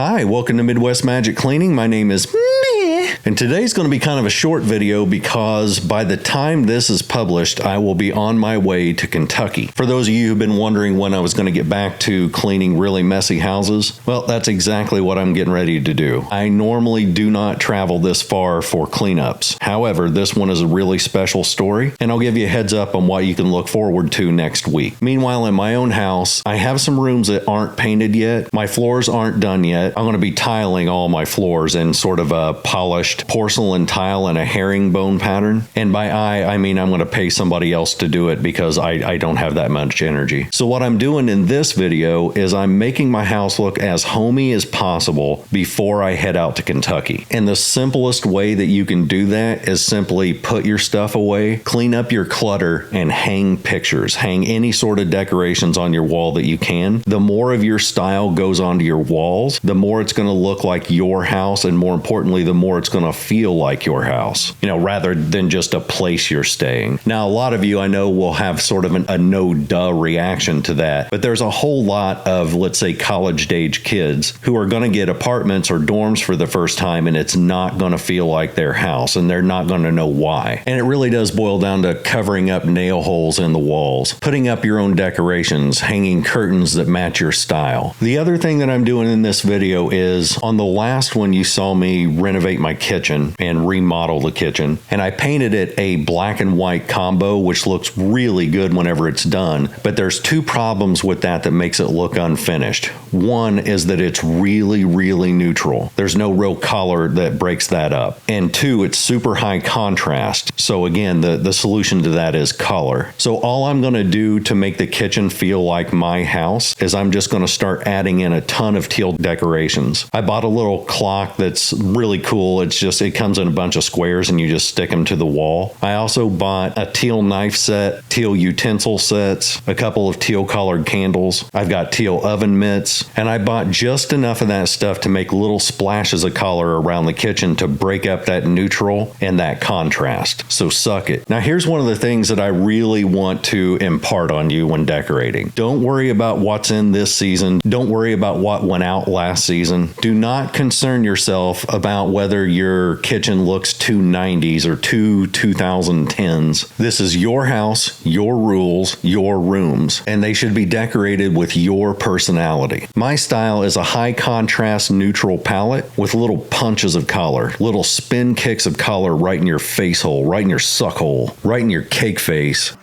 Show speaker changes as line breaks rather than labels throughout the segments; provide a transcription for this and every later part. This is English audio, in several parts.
Hi, welcome to Midwest Magic Cleaning. My name is Meh, and today's going to be kind of a short video because by the time this is published, I will be on my way to Kentucky. For those of you who've been wondering when I was going to get back to cleaning really messy houses, well, that's exactly what I'm getting ready to do. I normally do not travel this far for cleanups. However, this one is a really special story, and I'll give you a heads up on what you can look forward to next week. Meanwhile, in my own house, I have some rooms that aren't painted yet. My floors aren't done yet. I'm going to be tiling all my floors in sort of a polished porcelain tile in a herringbone pattern. And by I mean I'm going to pay somebody else to do it because I don't have that much energy. So what I'm doing in this video is I'm making my house look as homey as possible before I head out to Kentucky. And the simplest way that you can do that is simply put your stuff away, clean up your clutter, and hang pictures. Hang any sort of decorations on your wall that you can. The more of your style goes onto your walls, the more it's going to look like your house, and more importantly, the more it's going to feel like your house, rather than just a place you're staying. Now, a lot of you I know will have sort of a no-duh reaction to that, but there's a whole lot of, let's say, college-age kids who are going to get apartments or dorms for the first time, and it's not going to feel like their house, and they're not going to know why. And it really does boil down to covering up nail holes in the walls, putting up your own decorations, hanging curtains that match your style. The other thing that I'm doing in this video is, on the last one you saw me renovate my kitchen and remodel the kitchen, and I painted it a black and white combo, which looks really good whenever it's done, but there's two problems with that makes it look unfinished. One is that it's really, really neutral. There's no real color that breaks that up. And two, it's super high contrast. So again, the solution to that is color. So all I'm going to do to make the kitchen feel like my house is I'm just going to start adding in a ton of teal decorations. I bought a little clock that's really cool. It comes in a bunch of squares and you just stick them to the wall. I also bought a teal knife set, teal utensil sets, a couple of teal colored candles. I've got teal oven mitts, and I bought just enough of that stuff to make little splashes of color around the kitchen to break up that neutral and that contrast. So suck it. Now here's one of the things that I really want to impart on you when decorating. Don't worry about what's in this season. Don't worry about what went out last season. Do not concern yourself about whether your kitchen looks too 90s or too 2010s. This is your house, your rules, your rooms, and they should be decorated with your personality. My style is a high contrast neutral palette with little punches of color, little spin kicks of color right in your face hole, right in your suck hole, right in your cake face.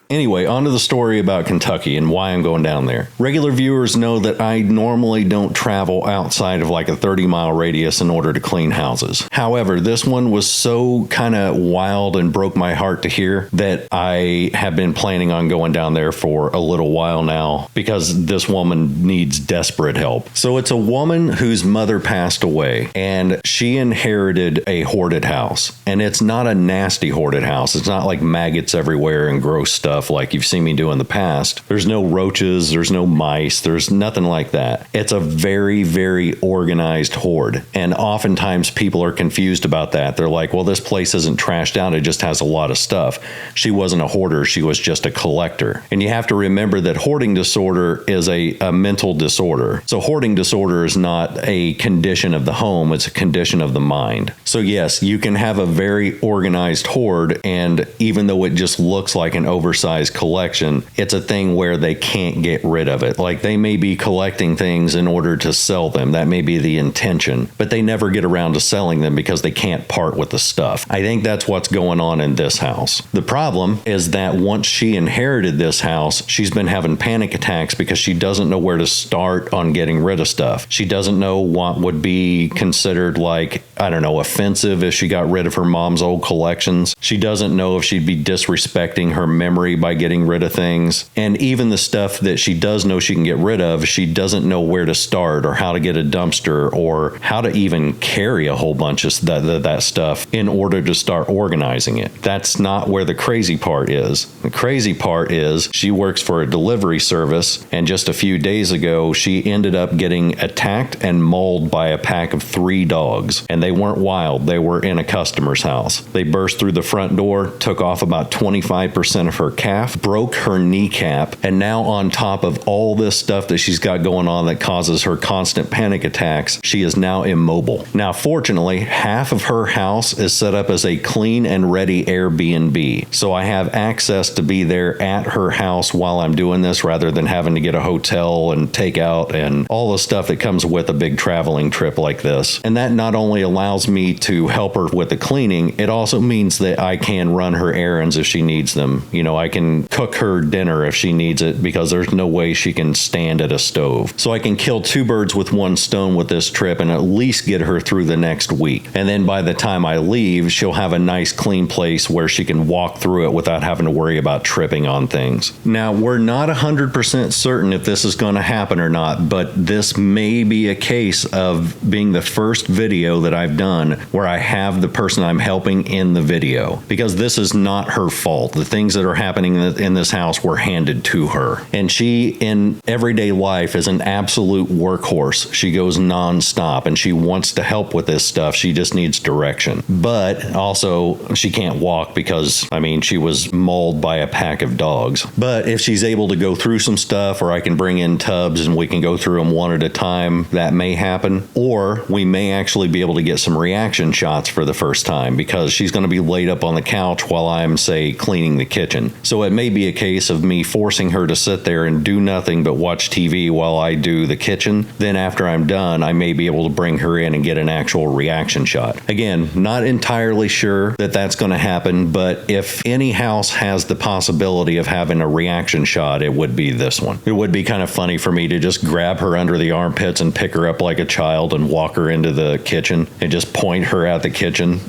Anyway, on to the story about Kentucky and why I'm going down there. Regular viewers know that I normally don't travel outside of like a 30-mile radius in order to clean houses. However, this one was so kind of wild and broke my heart to hear that I have been planning on going down there for a little while now because this woman needs desperate help. So it's a woman whose mother passed away and she inherited a hoarded house. And it's not a nasty hoarded house. It's not like maggots everywhere and gross stuff. stuff like you've seen me do in the past. There's no roaches, there's no mice, there's nothing like that. It's a very, very organized hoard. And oftentimes people are confused about that. They're like, well, this place isn't trashed out, it just has a lot of stuff. She wasn't a hoarder, she was just a collector. And you have to remember that hoarding disorder is a mental disorder. So hoarding disorder is not a condition of the home, it's a condition of the mind. So yes, you can have a very organized hoard, and even though it just looks like an oversized collection, it's a thing where they can't get rid of it. Like they may be collecting things in order to sell them. That may be the intention, but they never get around to selling them because they can't part with the stuff. I think that's what's going on in this house. The problem is that once she inherited this house, she's been having panic attacks because she doesn't know where to start on getting rid of stuff. She doesn't know what would be considered like, I don't know, offensive if she got rid of her mom's old collections. She doesn't know if she'd be disrespecting her memory by getting rid of things. And even the stuff that she does know she can get rid of, she doesn't know where to start or how to get a dumpster or how to even carry a whole bunch of that stuff in order to start organizing it. That's not where the crazy part is. The crazy part is she works for a delivery service, and just a few days ago, she ended up getting attacked and mauled by a pack of 3 dogs. And they weren't wild, they were in a customer's house. They burst through the front door, took off about 25% of her calf, broke her kneecap, and now on top of all this stuff that she's got going on that causes her constant panic attacks, she is now immobile. Now, fortunately, half of her house is set up as a clean and ready Airbnb. So I have access to be there at her house while I'm doing this rather than having to get a hotel and take out and all the stuff that comes with a big traveling trip like this. And that not only allows me to help her with the cleaning, it also means that I can run her errands if she needs them. You know, I can cook her dinner if she needs it because there's no way she can stand at a stove. So I can kill 2 birds with 1 stone with this trip and at least get her through the next week. And then by the time I leave, she'll have a nice clean place where she can walk through it without having to worry about tripping on things. Now, we're not 100% certain if this is going to happen or not, but this may be a case of being the first video that I've done where I have the person I'm helping in the video, because this is not her fault. The things that are happening in this house were handed to her. And she, in everyday life, is an absolute workhorse. She goes nonstop and she wants to help with this stuff. She just needs direction. But also, she can't walk because, I mean, she was mauled by a pack of dogs. But if she's able to go through some stuff, or I can bring in tubs and we can go through them one at a time, that may happen. Or we may actually be able to get some reaction shots for the first time because she's going to be laid up on the couch while I'm, say, cleaning the kitchen. So it may be a case of me forcing her to sit there and do nothing but watch TV while I do the kitchen. Then after I'm done, I may be able to bring her in and get an actual reaction shot. Again, not entirely sure that that's going to happen, but if any house has the possibility of having a reaction shot, it would be this one. It would be kind of funny for me to just grab her under the armpits and pick her up like a child and walk her into the kitchen and just point her at the kitchen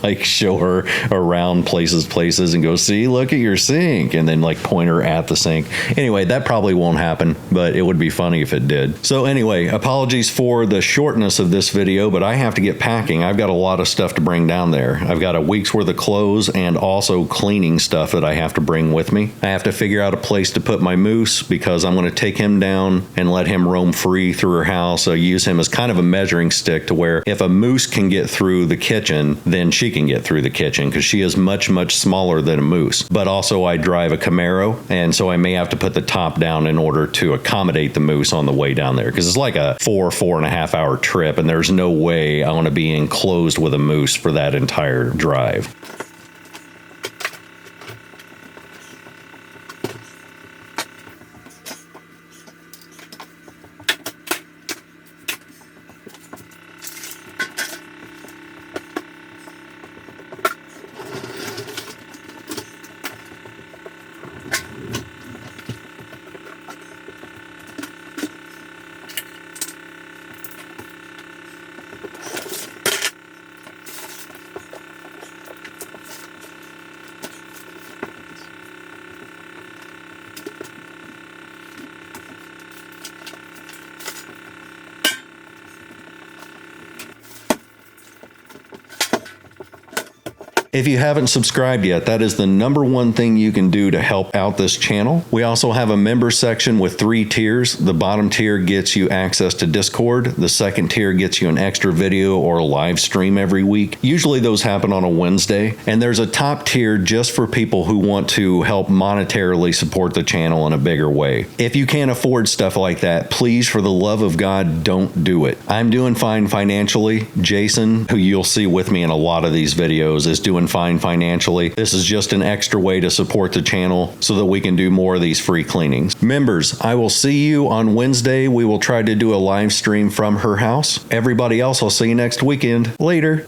like show her around places and go, see, look at your sink, and then like point her at the sink. Anyway, that probably won't happen, but it would be funny if it did. So anyway, apologies for the shortness of this video, but I have to get packing. I've got a lot of stuff to bring down there. I've got a week's worth of clothes and also cleaning stuff that I have to bring with me. I have to figure out a place to put my moose because I'm going to take him down and let him roam free through her house. I use him as kind of a measuring stick to where if a moose can get through the kitchen, then she can get through the kitchen because she is much, much smaller than a moose. But also I drive a Camaro, and so I may have to put the top down in order to accommodate the moose on the way down there because it's like a 4.5 hour trip, and there's no way I want to be enclosed with a moose for that entire drive. If you haven't subscribed yet, that is the number one thing you can do to help out this channel. We also have a member section with 3 tiers. The bottom tier gets you access to Discord. The second tier gets you an extra video or a live stream every week. Usually those happen on a Wednesday. And there's a top tier just for people who want to help monetarily support the channel in a bigger way. If you can't afford stuff like that, please, for the love of God, don't do it. I'm doing fine financially. Jason, who you'll see with me in a lot of these videos, is doing fine financially. This is just an extra way to support the channel so that we can do more of these free cleanings. Members, I will see you on Wednesday. We will try to do a live stream from her house. Everybody else, I'll see you next weekend. Later.